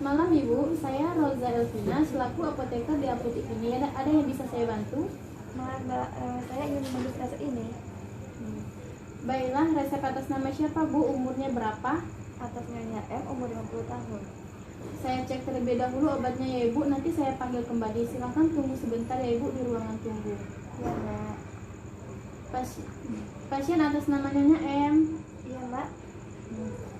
malam Ibu, saya Roza Elvina selaku apoteker di apotek ini. Ada yang bisa saya bantu? Maaf Mbak, saya ingin membeli resep ini. Baiklah, resep atas nama siapa Bu? Umurnya berapa? Atas Nyonya M, umur 50 tahun. Saya cek terlebih dahulu obatnya ya Ibu, nanti saya panggil kembali. Silahkan tunggu sebentar ya Ibu di ruangan tunggu. Iya Mbak. Pasien atas nama Nyonya M. Iya Mbak.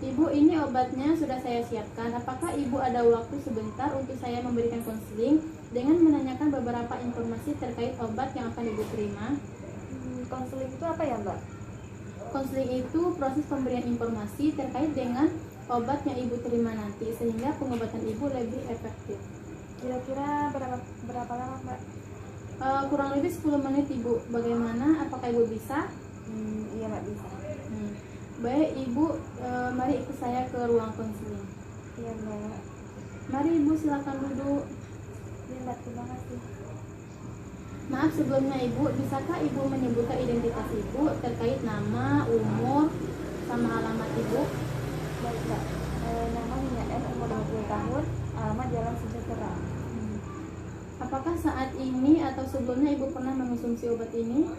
Ibu, ini obatnya sudah saya siapkan. Apakah Ibu ada waktu sebentar untuk saya memberikan konseling dengan menanyakan beberapa informasi terkait obat yang akan Ibu terima? Konseling itu apa ya Mbak? Konseling itu proses pemberian informasi terkait dengan obat yang Ibu terima nanti, sehingga pengobatan Ibu lebih efektif. Kira-kira berapa lama Mbak? Kurang lebih 10 menit Ibu. Bagaimana? Apakah Ibu bisa? Iya Mbak, bisa. Baik Ibu, mari ikut saya ke ruang konseling. Iya Mbak. Mari Ibu, silakan duduk. Iya Mbak, terima kasih. Maaf sebelumnya Ibu, bisakah Ibu menyebutkan identitas Ibu terkait nama, umur, sama alamat Ibu? Baik Mbak, nama Nyonya M, umur 50 tahun, alamat Jalan Sejahtera. Apakah saat ini atau sebelumnya Ibu pernah mengonsumsi obat ini?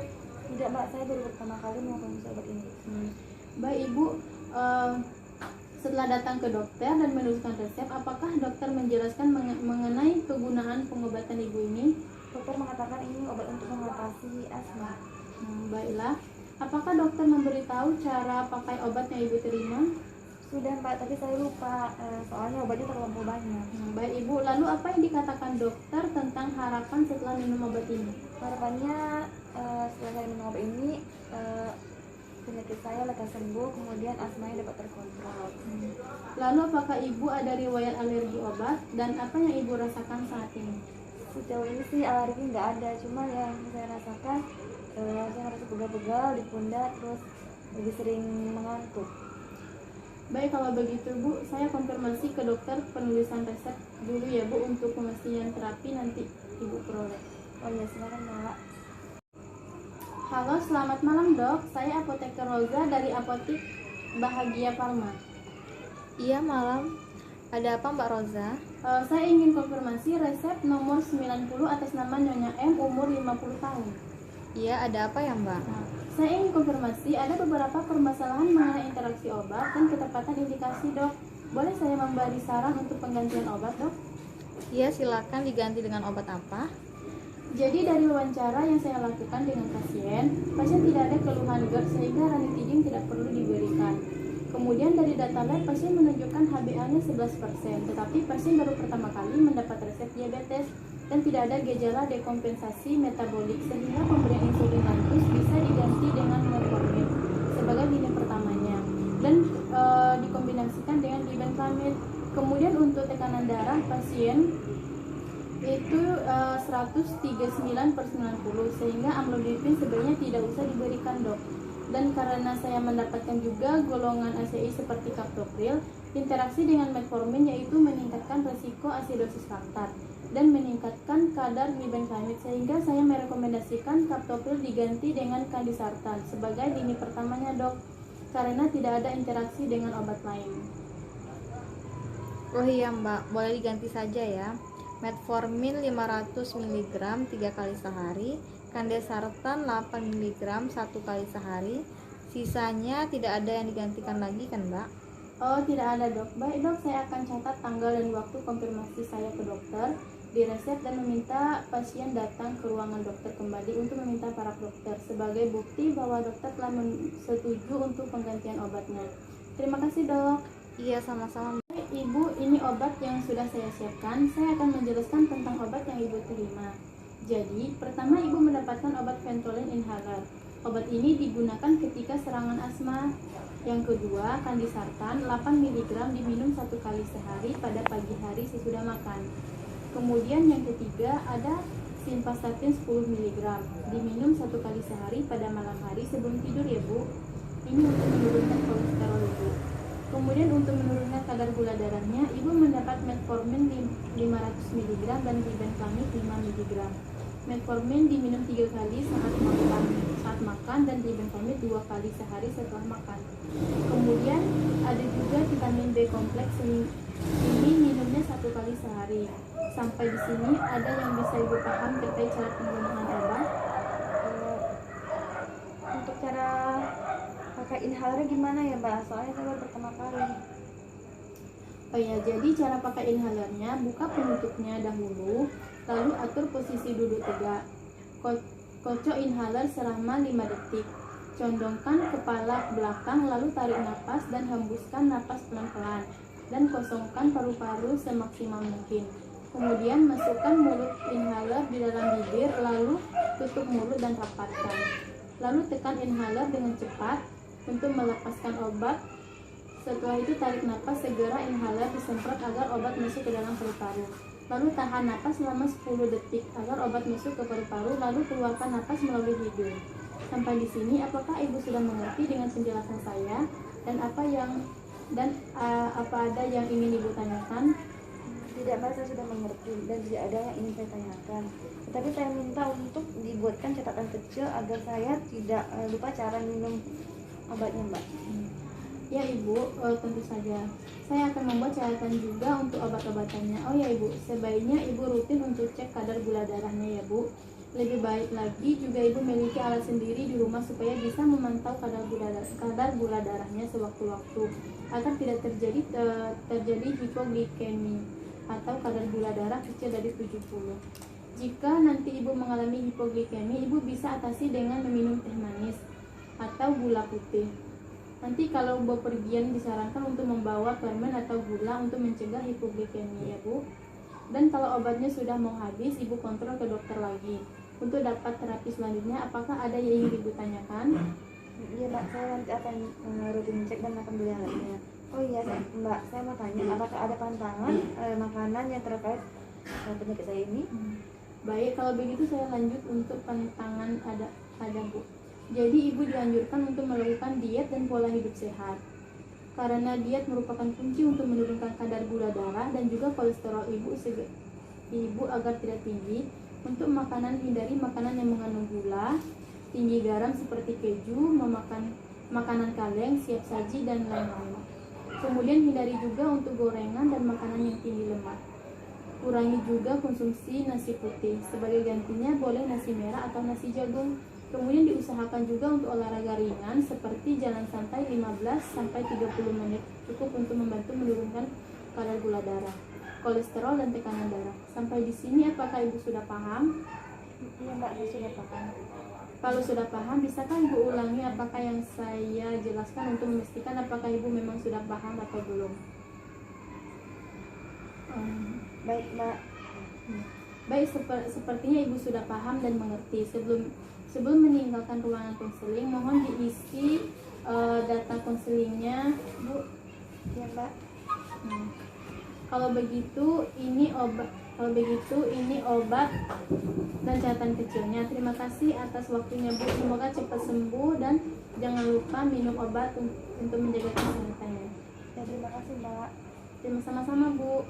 Tidak Mbak, saya baru pertama kali mengonsumsi obat ini. Baik Ibu, setelah datang ke dokter dan menuliskan resep, apakah dokter menjelaskan mengenai kegunaan pengobatan Ibu ini? Dokter mengatakan ini obat untuk mengatasi asma. Baiklah, apakah dokter memberitahu cara pakai obat yang Ibu terima? Sudah Mbak, tapi saya lupa, soalnya obatnya terlalu banyak. Baik Ibu, lalu apa yang dikatakan dokter tentang harapan setelah minum obat ini? Harapannya setelah saya minum obat ini, penyakit saya lekas sembuh, kemudian asmanya dapat terkontrol. Lalu apakah Ibu ada riwayat alergi obat dan apa yang Ibu rasakan saat ini? Sejauh ini sih alergi nggak ada, cuma yang saya rasakan saya merasa pegal-pegal di pundak, terus lebih sering mengantuk. Baik, kalau begitu Bu, saya konfirmasi ke dokter penulisan resep dulu ya Bu, untuk pemestian terapi nanti Ibu peroleh. Oh iya, silakan Mbak. Halo, selamat malam Dok, saya apoteker Roza dari apotek Bahagia Farma. Iya, malam. Ada apa Mbak Roza? Saya ingin konfirmasi resep nomor 90 atas nama Nyonya M, umur 50 tahun. Iya, ada apa ya Mbak? Saya ingin konfirmasi ada beberapa permasalahan mengenai interaksi obat dan ketepatan indikasi Dok. Boleh saya memberi saran untuk penggantian obat Dok? Iya, silakan diganti dengan obat apa? Jadi dari wawancara yang saya lakukan dengan pasien tidak ada keluhan GERD sehingga ranitidin tidak perlu diberikan. Kemudian dari data lab pasien menunjukkan HbA-nya 11%, tetapi pasien baru pertama kali mendapat resep diabetes dan tidak ada gejala dekompensasi metabolik sehingga pemberian insulin lantus bisa diganti dengan metformin sebagai lini pertamanya dan dikombinasikan dengan dibenflamid. Kemudian untuk tekanan darah pasien itu 139/90 sehingga amlodipin sebenarnya tidak usah diberikan Dok. Dan karena saya mendapatkan juga golongan ACI seperti kaptopril, interaksi dengan metformin yaitu meningkatkan resiko asidosis laktat dan meningkatkan kadar dibenflamid sehingga saya merekomendasikan kaptopril diganti dengan kandisartan sebagai lini pertamanya Dok, karena tidak ada interaksi dengan obat lain. Oh iya Mbak, boleh diganti saja ya. Metformin 500 mg 3 kali sehari, kandesartan 8 mg 1 kali sehari. Sisanya tidak ada yang digantikan lagi kan Mbak? Oh, tidak ada Dok. Baik Dok, saya akan catat tanggal dan waktu konfirmasi saya ke dokter di resep dan meminta pasien datang ke ruangan dokter kembali untuk meminta paraf dokter sebagai bukti bahwa dokter telah setuju untuk penggantian obatnya. Terima kasih Dok. Iya, sama-sama. Ibu, ini obat yang sudah saya siapkan. Saya akan menjelaskan tentang obat yang Ibu terima. Jadi, pertama Ibu mendapatkan obat Ventolin inhaler. Obat ini digunakan ketika serangan asma. Yang kedua, kandisartan 8 mg diminum 1 kali sehari pada pagi hari sesudah makan. Kemudian yang ketiga ada simvastatin 10 mg diminum 1 kali sehari pada malam hari sebelum tidur ya Bu. Ini untuk menurunkan kolesterol Ibu. Kemudian untuk menurunkan kadar gula darahnya, Ibu mendapat metformin 500 mg dan dibenflamid 5 mg. Metformin diminum 3 kali saat makan dan dibenformin 2 kali sehari setelah makan. Kemudian ada juga vitamin B kompleks, ini minumnya 1 kali sehari. Sampai di sini ada yang bisa Ibu paham terkait cara penggunaan obat? Untuk cara pakai inhalernya gimana ya Mbak? Soalnya saya baru pertama kali. Oh ya, jadi cara pakai inhalernya, buka penutupnya dahulu, lalu atur posisi duduk tegak. Kocok inhaler selama 5 detik. Condongkan kepala ke belakang, lalu tarik napas dan hembuskan napas pelan-pelan. Dan kosongkan paru-paru semaksimal mungkin. Kemudian masukkan mulut inhaler di dalam bibir, lalu tutup mulut dan rapatkan. Lalu tekan inhaler dengan cepat untuk melepaskan obat. Setelah itu tarik napas, segera inhaler disemprot agar obat masuk ke dalam paru-paru. Lalu tahan napas selama 10 detik agar obat masuk ke paru-paru, lalu keluarkan napas melalui hidung. Sampai di sini, apakah Ibu sudah mengerti dengan penjelasan saya? Dan apa ada yang ingin Ibu tanyakan? Tidak Mbak, saya sudah mengerti dan tidak ada yang ingin saya tanyakan. Tetapi saya minta untuk dibuatkan catatan kecil agar saya tidak lupa cara minum obatnya Mbak. Ya Ibu, tentu saja. Saya akan membuat catatan juga untuk obat-obatannya. Oh ya Ibu, sebaiknya Ibu rutin untuk cek kadar gula darahnya ya Bu. Lebih baik lagi juga Ibu memiliki alat sendiri di rumah supaya bisa memantau kadar gula darahnya sewaktu-waktu agar tidak terjadi hipoglikemi atau kadar gula darah kecil dari 70. Jika nanti Ibu mengalami hipoglikemi, Ibu bisa atasi dengan meminum teh manis atau gula putih. Nanti kalau bepergian disarankan untuk membawa permen atau gula untuk mencegah hipoglikemi ya Bu. Dan kalau obatnya sudah mau habis, Ibu kontrol ke dokter lagi. Untuk dapat terapi selanjutnya, apakah ada yang ingin Ibu tanyakan? Iya Mbak, saya nanti akan rutin cek dan akan beli yang lainnya. Oh iya Mbak, saya mau tanya, apakah ada pantangan makanan yang terkait penyakit saya ini? Baik, kalau begitu saya lanjut untuk pantangan ada Bu. Jadi Ibu dianjurkan untuk melakukan diet dan pola hidup sehat. Karena diet merupakan kunci untuk menurunkan kadar gula darah dan juga kolesterol Ibu agar tidak tinggi. Untuk makanan, hindari makanan yang mengandung gula, tinggi garam seperti keju, memakan makanan kaleng, siap saji, dan lain-lain. Kemudian hindari juga untuk gorengan dan makanan yang tinggi lemak. Kurangi juga konsumsi nasi putih. Sebagai gantinya boleh nasi merah atau nasi jagung. Kemudian diusahakan juga untuk olahraga ringan seperti jalan santai 15-30 menit, cukup untuk membantu menurunkan kadar gula darah, kolesterol dan tekanan darah. Sampai di sini apakah Ibu sudah paham? Iya Mbak, saya sudah paham. Kalau sudah paham, bisakah Ibu ulangi apakah yang saya jelaskan untuk memastikan apakah Ibu memang sudah paham atau belum? Baik Mbak. Baik, sepertinya Ibu sudah paham dan mengerti. Sebelum meninggalkan ruangan konseling, mohon diisi data konselingnya, Bu. Iya Mbak. Kalau begitu ini obat dan catatan kecilnya. Terima kasih atas waktunya Bu. Semoga cepat sembuh dan jangan lupa minum obat untuk menjaga kesehatannya. Ya, terima kasih Mbak. Terima sama-sama Bu.